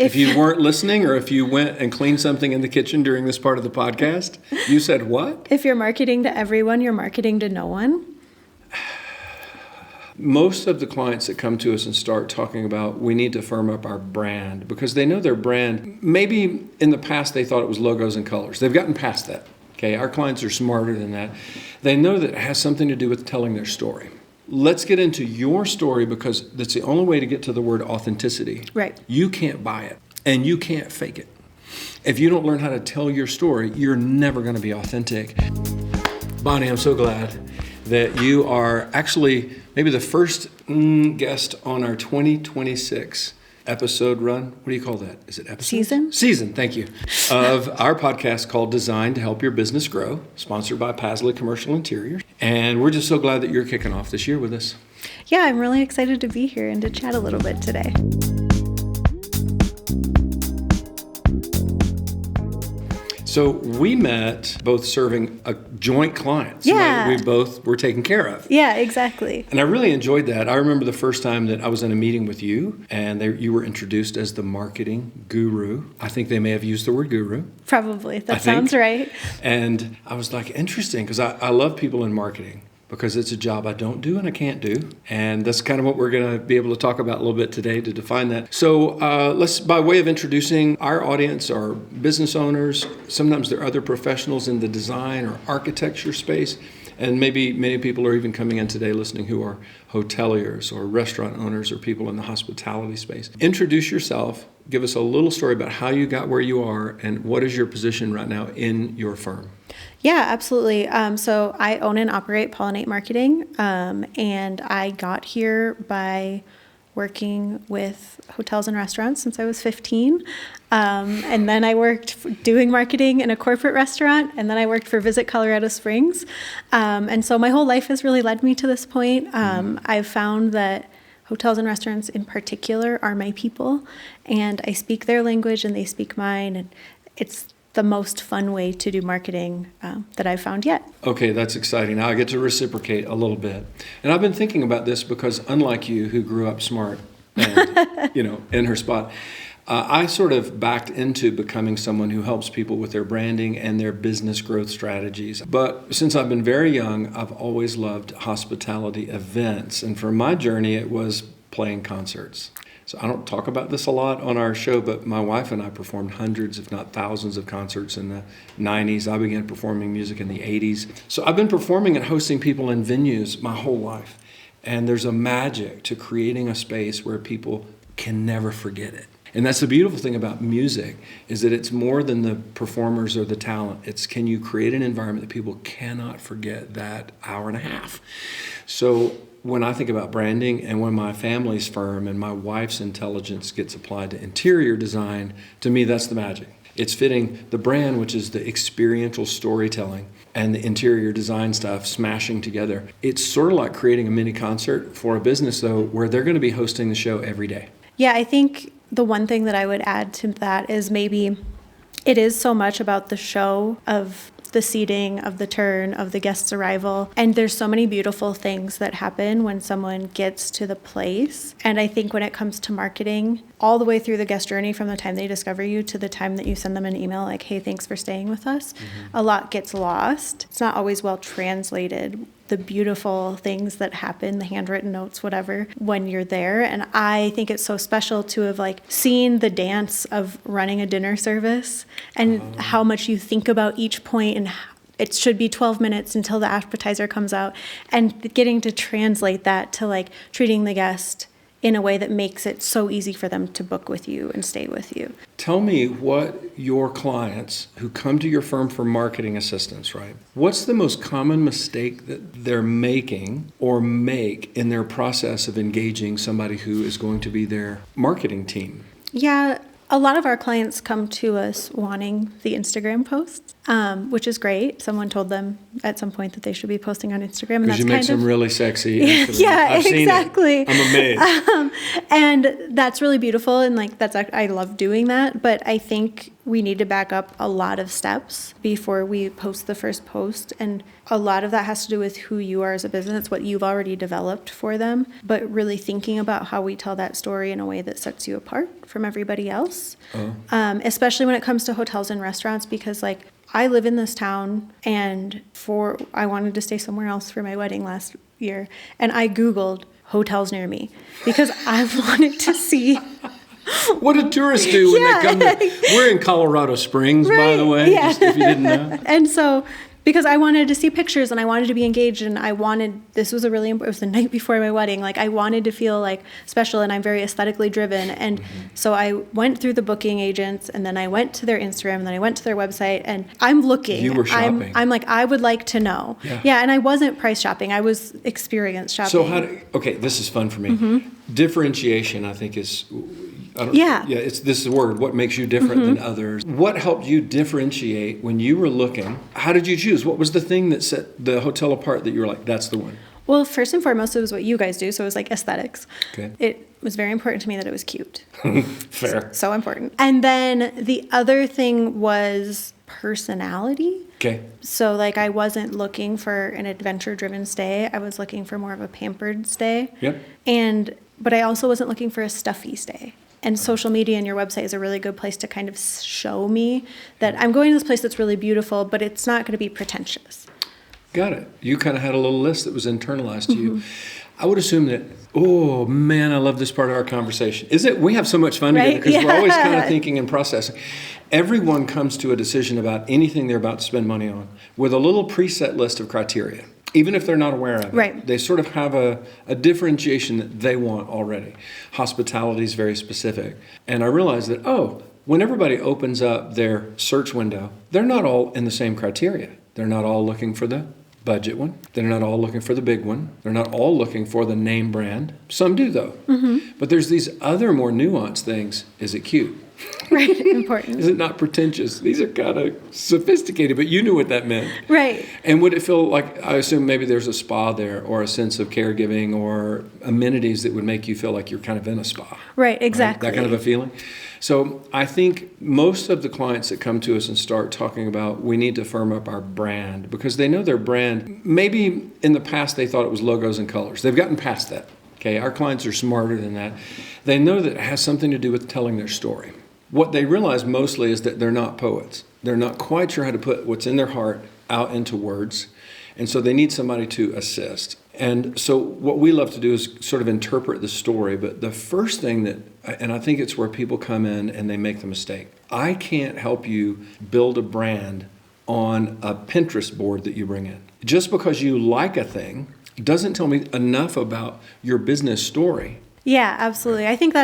If you weren't listening, or if you went and cleaned something in the kitchen during this part of the podcast, you said what? If you're marketing to everyone, you're marketing to no one. Most of the clients that come to us and start talking about we need to firm up our brand because they know their brand, maybe in the past they thought it was logos and colors. They've gotten past that. Okay, our clients are smarter than that. They know that it has something to do with telling their story. Let's get into your story because that's the only way to get to the word authenticity. Right. You can't buy it and you can't fake it. If you don't learn how to tell your story, you're never going to be authentic. Bonnie, I'm so glad that you are actually maybe the first guest on our 2026 episode run. What do you call that? Is it episode? Season. Season, thank you. Of our podcast called Design to Help Your Business Grow, sponsored by PASLEY Commercial Interior. And we're just so glad that you're kicking off this year with us. Yeah, I'm really excited to be here and to chat a little bit today. So we met both serving a joint client. Yeah. We both were taken care of. Yeah, exactly. And I really enjoyed that. I remember the first time that I was in a meeting with you and you were introduced as the marketing guru. I think they may have used the word guru. Probably. That sounds right. And I was like, interesting, because I love people in marketing because it's a job I don't do and I can't do. And that's kind of what we're going to be able to talk about a little bit today to define that. So let's, by way of introducing our audience, our business owners, sometimes there are other professionals in the design or architecture space. And maybe many people are even coming in today listening who are hoteliers or restaurant owners or people in the hospitality space. Introduce yourself. Give us a little story about how you got where you are and what is your position right now in your firm. Yeah, absolutely. So I own and operate Pollinate Marketing, and I got here by working with hotels and restaurants since I was 15. And then I worked doing marketing in a corporate restaurant, and then I worked for Visit Colorado Springs. And so my whole life has really led me to this point. I've found that hotels and restaurants in particular are my people, and I speak their language and they speak mine, and it's the most fun way to do marketing that I've found yet. Okay, that's exciting. Now I get to reciprocate a little bit. And I've been thinking about this because unlike you who grew up smart and, in her spot, I sort of backed into becoming someone who helps people with their branding and their business growth strategies. But since I've been very young, I've always loved hospitality events. And for my journey, it was playing concerts. So I don't talk about this a lot on our show, but my wife and I performed hundreds, if not thousands, of concerts in the 90s. I began performing music in the 80s. So I've been performing and hosting people in venues my whole life. And there's a magic to creating a space where people can never forget it. And that's the beautiful thing about music, is that it's more than the performers or the talent. It's can you create an environment that people cannot forget that hour and a half. So when I think about branding and when my family's firm and my wife's intelligence gets applied to interior design, to me, that's the magic. It's fitting the brand, which is the experiential storytelling, and the interior design stuff smashing together. It's sort of like creating a mini concert for a business, though, where they're going to be hosting the show every day. Yeah, I think the one thing that I would add to that is maybe it is so much about the show of the seating, of the turn, of the guest's arrival. And there's so many beautiful things that happen when someone gets to the place. And I think when it comes to marketing, all the way through the guest journey, from the time they discover you to the time that you send them an email like, hey, thanks for staying with us, a lot gets lost. It's not always well translated, the beautiful things that happen, the handwritten notes, whatever, when you're there. And I think it's so special to have seen the dance of running a dinner service and how much you think about each point, and it should be 12 minutes until the appetizer comes out, and getting to translate that to treating the guest in a way that makes it so easy for them to book with you and stay with you. Tell me what your clients who come to your firm for marketing assistance, right? What's the most common mistake that they're making or make in their process of engaging somebody who is going to be their marketing team? Yeah, a lot of our clients come to us wanting the Instagram posts, which is great. Someone told them at some point that they should be posting on Instagram. Because you make them really sexy. Yeah, I've exactly. Seen it. I'm amazed. And that's really beautiful. And I love doing that. But I think we need to back up a lot of steps before we post the first post. And a lot of that has to do with who you are as a business, what you've already developed for them, but really thinking about how we tell that story in a way that sets you apart from everybody else. Especially when it comes to hotels and restaurants, because like I live in this town and I wanted to stay somewhere else for my wedding last year. And I Googled hotels near me because I wanted to see. What do tourists do when they come to... We're in Colorado Springs, by the way, just if you didn't know. And so, because I wanted to see pictures and I wanted to be engaged and this was it was the night before my wedding. Like I wanted to feel like special and I'm very aesthetically driven. And so I went through the booking agents and then I went to their Instagram and then I went to their website and I'm looking. You were shopping. I'm like, I would like to know. Yeah. And I wasn't price shopping. I was experience shopping. So this is fun for me. Differentiation, I think is... this is the word. What makes you different than others? What helped you differentiate when you were looking? How did you choose? What was the thing that set the hotel apart that you were like, that's the one? Well, first and foremost, it was what you guys do. So it was like aesthetics. Okay. It was very important to me that it was cute. Fair. So important. And then the other thing was personality. Okay. So like I wasn't looking for an adventure-driven stay. I was looking for more of a pampered stay. Yep. But I also wasn't looking for a stuffy stay. And social media and your website is a really good place to kind of show me that I'm going to this place that's really beautiful, but it's not going to be pretentious. Got it. You kind of had a little list that was internalized to you. I would assume that, oh man, I love this part of our conversation. We have so much fun together because we're always kind of thinking and processing. Everyone comes to a decision about anything they're about to spend money on with a little preset list of criteria. Even if they're not aware of it. Right. They sort of have a differentiation that they want already. Hospitality is very specific. And I realized that, when everybody opens up their search window, they're not all in the same criteria. They're not all looking for the budget one. They're not all looking for the big one. They're not all looking for the name brand. Some do, though. But there's these other more nuanced things. Is it cute? Right, important. Is it not pretentious? These are kind of sophisticated, but you knew what that meant. Right. And would it feel like, I assume maybe there's a spa there or a sense of caregiving or amenities that would make you feel like you're kind of in a spa. Right, exactly. Right? That kind of a feeling. So I think most of the clients that come to us and start talking about we need to firm up our brand because they know their brand, maybe in the past they thought it was logos and colors. They've gotten past that. Okay, our clients are smarter than that. They know that it has something to do with telling their story. What they realize mostly is that they're not poets. They're not quite sure how to put what's in their heart out into words. And so they need somebody to assist. And so what we love to do is sort of interpret the story. But the first thing and I think it's where people come in and they make the mistake. I can't help you build a brand on a Pinterest board that you bring in. Just because you like a thing doesn't tell me enough about your business story. Yeah, absolutely. I think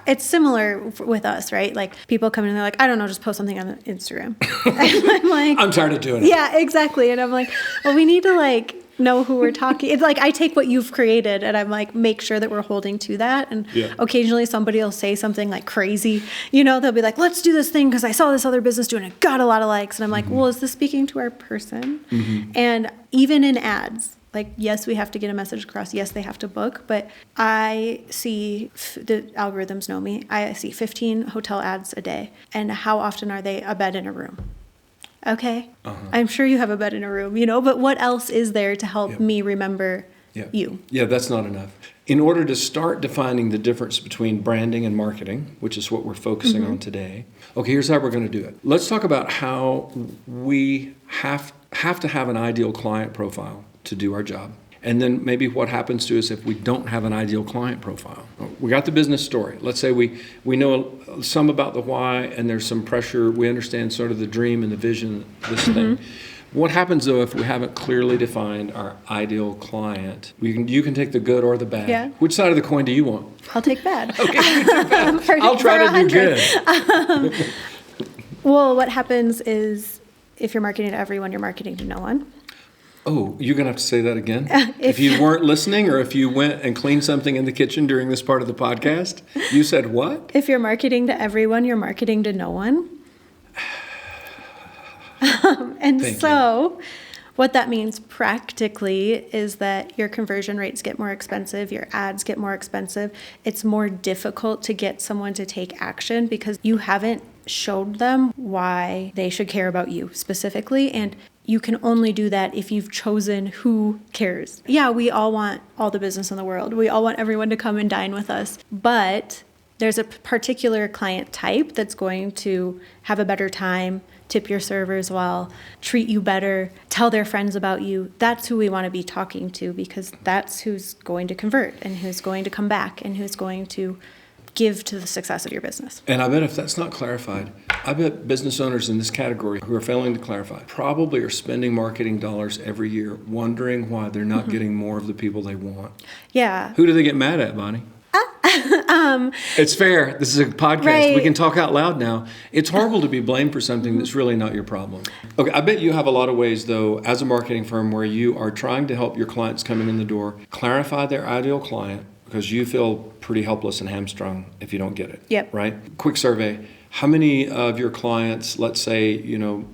it's similar with us, right? Like people come in and they're like, I don't know, just post something on Instagram. And I'm like, I'm tired of doing it. Yeah, exactly. And I'm like, well, we need to know who we're talking. It's like I take what you've created and I'm like, make sure that we're holding to that. And occasionally somebody will say something like crazy. They'll be like, let's do this thing because I saw this other business doing it, got a lot of likes. And I'm like, well, is this speaking to our person? And even in ads, like, yes, we have to get a message across. Yes, they have to book. But I see, the algorithms know me, I see 15 hotel ads a day. And how often are they a bed in a room? Okay. I'm sure you have a bed in a room, but what else is there to help me remember you? Yeah, that's not enough. In order to start defining the difference between branding and marketing, which is what we're focusing on today, okay, here's how we're going to do it. Let's talk about how we have to have an ideal client profile to do our job. And then maybe what happens to us if we don't have an ideal client profile. We got the business story. Let's say we know some about the why and there's some pressure. We understand sort of the dream and the vision of this thing. What happens though if we haven't clearly defined our ideal client? You can take the good or the bad. Yeah. Which side of the coin do you want? I'll take bad. Okay, you take bad. I'll try to do good. Well, what happens is if you're marketing to everyone, you're marketing to no one. Oh, you're going to have to say that again? If you weren't listening or if you went and cleaned something in the kitchen during this part of the podcast, you said what? If you're marketing to everyone, you're marketing to no one. And Thank so you. What that means practically is that your conversion rates get more expensive, your ads get more expensive. It's more difficult to get someone to take action because you haven't showed them why they should care about you specifically. And you can only do that if you've chosen who cares. Yeah, we all want all the business in the world. We all want everyone to come and dine with us. But there's a particular client type that's going to have a better time, tip your servers well, treat you better, tell their friends about you. That's who we want to be talking to because that's who's going to convert and who's going to come back and who's going to give to the success of your business. And I bet if that's not clarified, I bet business owners in this category who are failing to clarify probably are spending marketing dollars every year wondering why they're not getting more of the people they want. Yeah. Who do they get mad at, Bonnie? It's fair. This is a podcast. Right. We can talk out loud now. It's horrible to be blamed for something that's really not your problem. Okay, I bet you have a lot of ways, though, as a marketing firm where you are trying to help your clients coming in the door clarify their ideal client because you feel pretty helpless and hamstrung if you don't get it. Yep. Right? Quick survey. How many of your clients, let's say,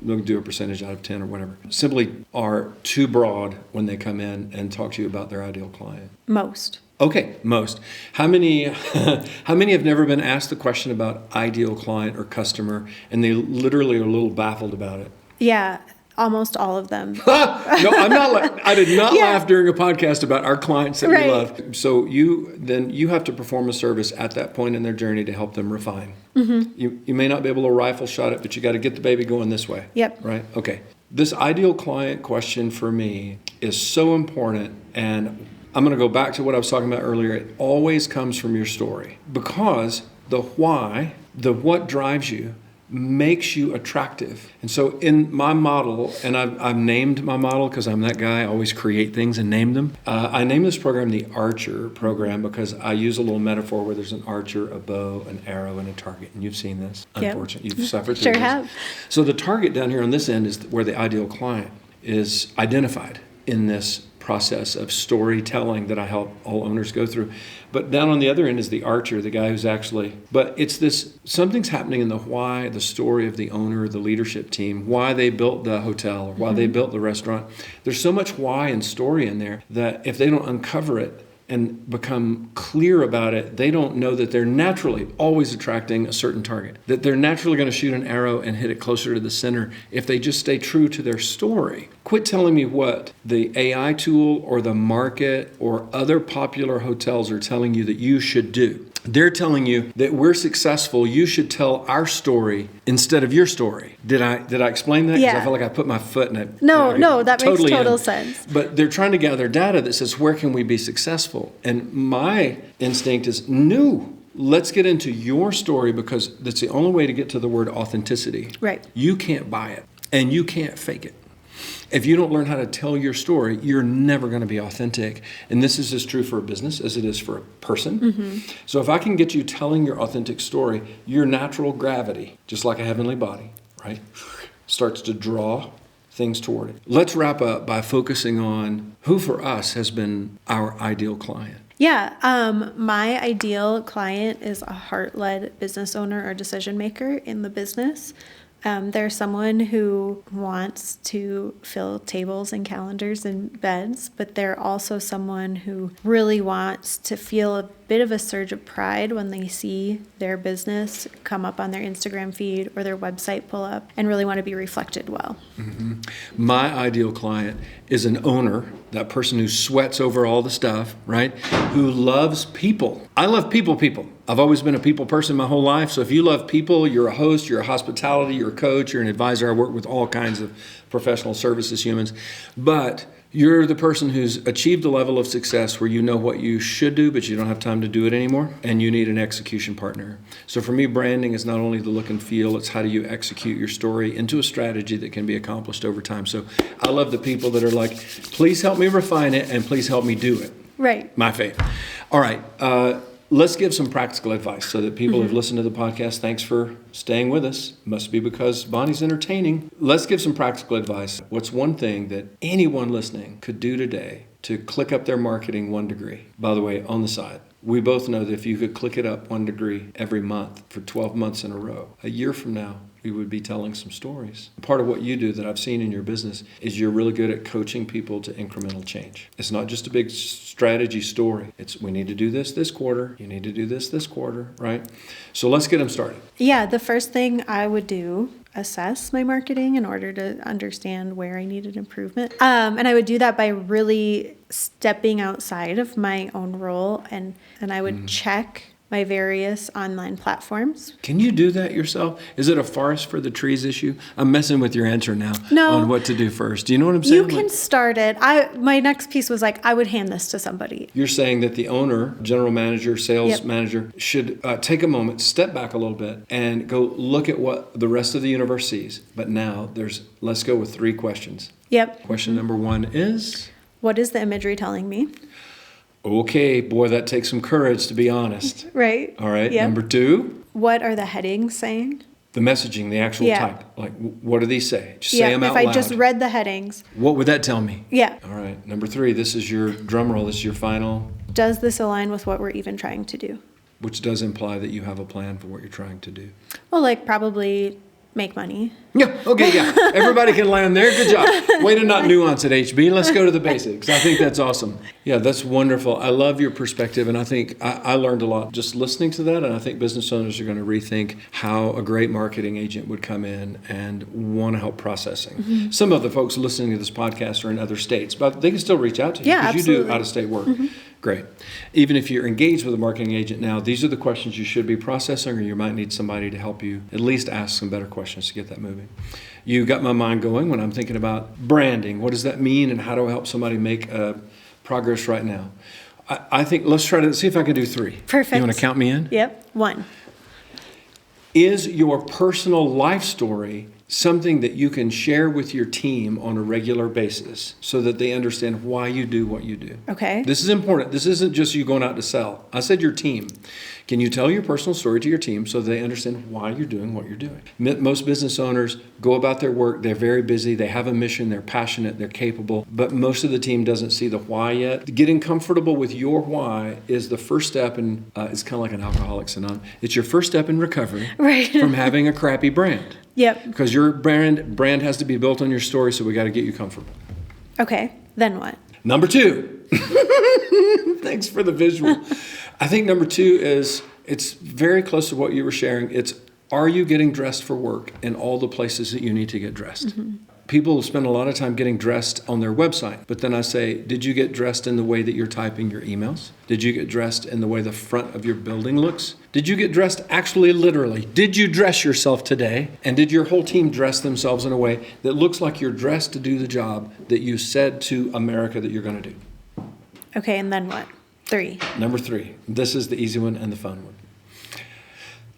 we'll do a percentage out of 10 or whatever, simply are too broad when they come in and talk to you about their ideal client? Most. Okay, most. How many have never been asked the question about ideal client or customer and they literally are a little baffled about it? Yeah, almost all of them. No, I'm not. I did not laugh during a podcast about our clients that we love. So you have to perform a service at that point in their journey to help them refine. Mm-hmm. You may not be able to rifle shot it, but you got to get the baby going this way. Yep. Right? Okay. This ideal client question for me is so important, and I'm going to go back to what I was talking about earlier. It always comes from your story because the why, the what drives you, makes you attractive. And so in my model, and I've named my model because I'm that guy, I always create things and name them. I named this program the Archer program because I use a little metaphor where there's an archer, a bow, an arrow, and a target. And you've seen this, unfortunately. You've suffered through Sure this. have. So the target down here on this end is where the ideal client is identified in this process of storytelling that I help all owners go through. But down on the other end is the archer, the guy who's actually, but it's this, something's happening in the why, the story of the owner, the leadership team, why they built the hotel or why they built the restaurant. There's so much why and story in there that if they don't uncover it and become clear about it, they don't know that they're naturally always attracting a certain target, that they're naturally going to shoot an arrow and hit it closer to the center if they just stay true to their story. Quit telling me what the AI tool or the market or other popular hotels are telling you that you should do. They're telling you that we're successful. You should tell our story instead of your story. Did I explain that? Because I feel like I put my foot in it. No, that makes total sense. But they're trying to gather data that says, where can we be successful? And my instinct is, no, let's get into your story because that's the only way to get to the word authenticity. Right. You can't buy it and you can't fake it. If you don't learn how to tell your story, you're never going to be authentic. And this is as true for a business as it is for a person. Mm-hmm. So if I can get you telling your authentic story, your natural gravity, just like a heavenly body, right, starts to draw things toward it. Let's wrap up by focusing on who for us has been our ideal client. Yeah, my ideal client is a heart-led business owner or decision maker in the business. They're someone who wants to fill tables and calendars and beds, but they're also someone who really wants to feel a bit of a surge of pride when they see their business come up on their Instagram feed or their website pull up and really want to be reflected well. Mm-hmm. My ideal client is an owner, that person who sweats over all the stuff, right? Who loves people. I love people. I've always been a people person my whole life. So if you love people, you're a host, you're a hospitality, you're a coach, you're an advisor. I work with all kinds of professional services humans. But you're the person who's achieved a level of success where you know what you should do, but you don't have time to do it anymore, and you need an execution partner. So for me, branding is not only the look and feel, it's how do you execute your story into a strategy that can be accomplished over time. So I love the people that are like, please help me refine it, and please help me do it. Right. My faith. All right. Let's give some practical advice so that people who've listened to the podcast, thanks for staying with us. Must be because Bonnie's entertaining. Let's give some practical advice. What's one thing that anyone listening could do today to click up their marketing 1 degree? By the way, on the side, We both know that if you could click it up 1 degree every month for 12 months in a row, a year from now, we would be telling some stories. Part of what you do that I've seen in your business is you're really good at coaching people to incremental change. It's not just a big strategy story. It's we need to do this quarter. You need to do this quarter, right? So let's get them started. Yeah, the first thing I would do, assess my marketing in order to understand where I needed improvement. And I would do that by really stepping outside of my own role, and I would check my various online platforms. Can you do that yourself? Is it a forest for the trees issue? I'm messing with your answer now on what to do first. Do you know what I'm saying? You can start it. My next piece was like, I would hand this to somebody. You're saying that the owner, general manager, sales manager should take a moment, step back a little bit, and go look at what the rest of the universe sees. But now let's go with 3 questions. Yep. Question number 1 is? What is the imagery telling me? Okay, boy, that takes some courage, to be honest. Right. All right. Yep. Number 2? What are the headings saying? The messaging, the actual type. Like, what do these say? Just say them out if loud. I just read the headings. What would that tell me? Yeah. All right. Number 3, this is your drum roll. This is your final. Does this align with what we're even trying to do? Which does imply that you have a plan for what you're trying to do. Well, like probably make money. Yeah, okay, yeah. Everybody can land there. Good job. Way to not nuance it, HB. Let's go to the basics. I think that's awesome. Yeah, that's wonderful. I love your perspective, and I think I learned a lot just listening to that, and I think business owners are going to rethink how a great marketing agent would come in and want to help processing. Mm-hmm. Some of the folks listening to this podcast are in other states, but they can still reach out to you because you do out-of-state work. Mm-hmm. Great. Even if you're engaged with a marketing agent now, these are the questions you should be processing, or you might need somebody to help you at least ask some better questions to get that moving. You got my mind going when I'm thinking about branding. What does that mean, and how do I help somebody make progress right now? I think let's try to see if I can do 3. Perfect. You want to count me in? Yep. 1. Is your personal life story something that you can share with your team on a regular basis so that they understand why you do what you do? Okay. This is important. This isn't just you going out to sell. I said your team. Can you tell your personal story to your team so they understand why you're doing what you're doing? Most business owners go about their work. They're very busy. They have a mission. They're passionate. They're capable. But most of the team doesn't see the why yet. Getting comfortable with your why is the first step in, it's kind of like an Alcoholics Anonymous. It's your first step in recovery from having a crappy brand. Yep. Because your brand has to be built on your story, so we got to get you comfortable. Okay. Then what? Number 2. Thanks for the visual. I think number 2 is, it's very close to what you were sharing. It's, are you getting dressed for work in all the places that you need to get dressed? Mm-hmm. People spend a lot of time getting dressed on their website. But then I say, did you get dressed in the way that you're typing your emails? Did you get dressed in the way the front of your building looks? Did you get dressed actually literally? Did you dress yourself today? And did your whole team dress themselves in a way that looks like you're dressed to do the job that you said to America that you're going to do? Okay, and then what? 3. Number 3. This is the easy one and the fun one.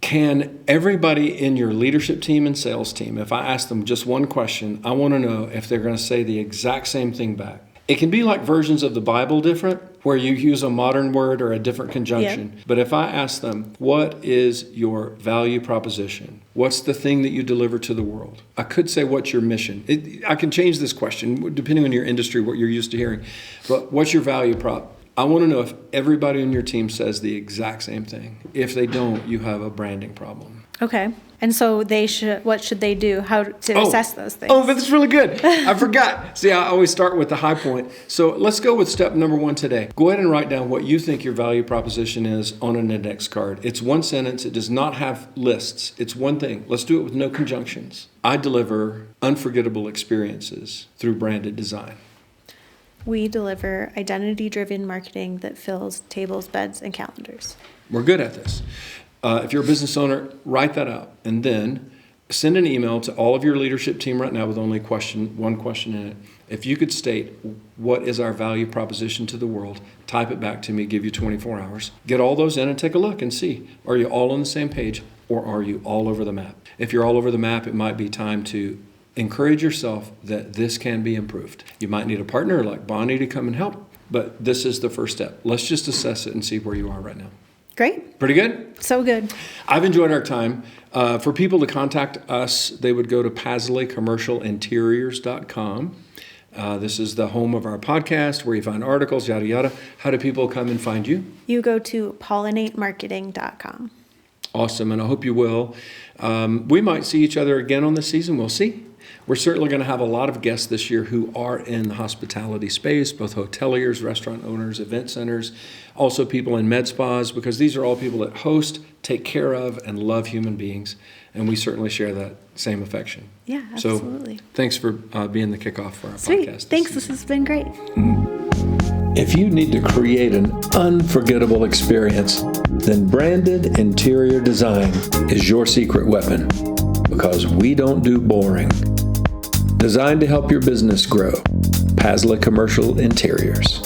Can everybody in your leadership team and sales team, if I ask them just one question, I want to know if they're going to say the exact same thing back. It can be like versions of the Bible different, where you use a modern word or a different conjunction. Yep. But if I ask them, what is your value proposition? What's the thing that you deliver to the world? I could say, what's your mission? I can change this question depending on your industry, what you're used to hearing. But what's your value prop? I want to know if everybody on your team says the exact same thing. If they don't, you have a branding problem. Okay. And so what should they do? How to assess those things? Oh, that's really good. I forgot. See, I always start with the high point. So let's go with step number 1 today. Go ahead and write down what you think your value proposition is on an index card. It's 1 sentence. It does not have lists. It's one thing. Let's do it with no conjunctions. I deliver unforgettable experiences through branded design. We deliver identity-driven marketing that fills tables, beds, and calendars. We're good at this. If you're a business owner, write that out. And then send an email to all of your leadership team right now with only one question in it. If you could state, what is our value proposition to the world? Type it back to me, give you 24 hours. Get all those in and take a look and see, are you all on the same page or are you all over the map? If you're all over the map, it might be time to encourage yourself that this can be improved. You might need a partner like Bonnie to come and help, but this is the first step. Let's just assess it and see where you are right now. Great. Pretty good? So good. I've enjoyed our time. For people to contact us, they would go to PASLEY commercialinteriors.com. This is the home of our podcast where you find articles, yada, yada. How do people come and find you? You go to pollinatemarketing.com. Awesome, and I hope you will. We might see each other again on this season. We'll see. We're certainly going to have a lot of guests this year who are in the hospitality space, both hoteliers, restaurant owners, event centers, also people in med spas, because these are all people that host, take care of, and love human beings. And we certainly share that same affection. Yeah, absolutely. So thanks for being the kickoff for our Sweet. podcast. Thanks. This has been great. If you need to create an unforgettable experience, then Branded Interior Design is your secret weapon, because we don't do boring. Designed to help your business grow, PASLEY Commercial Interiors.